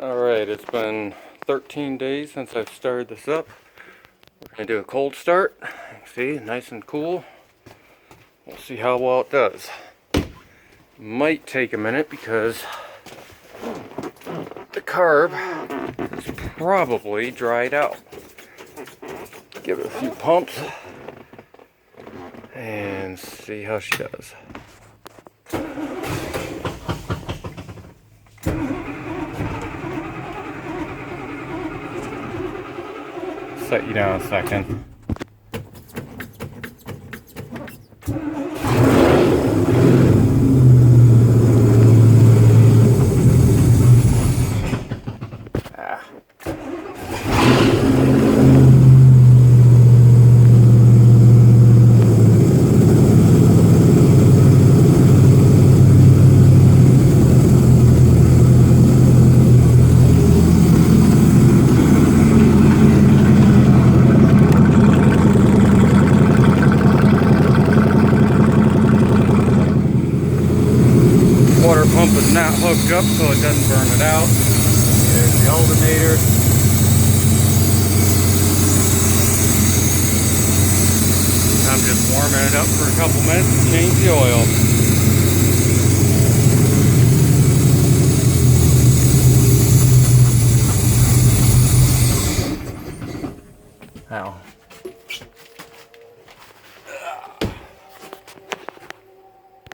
Alright, it's been 13 days since I've started this up. We're going to do a cold start. See, nice and cool. We'll see how well it does. Might take a minute because the carb is probably dried out. Give it a few pumps and see how she does. Set you down a second. Water pump is not hooked up so it doesn't burn it out. There's the alternator. I'm just warming it up for a couple minutes and change the oil.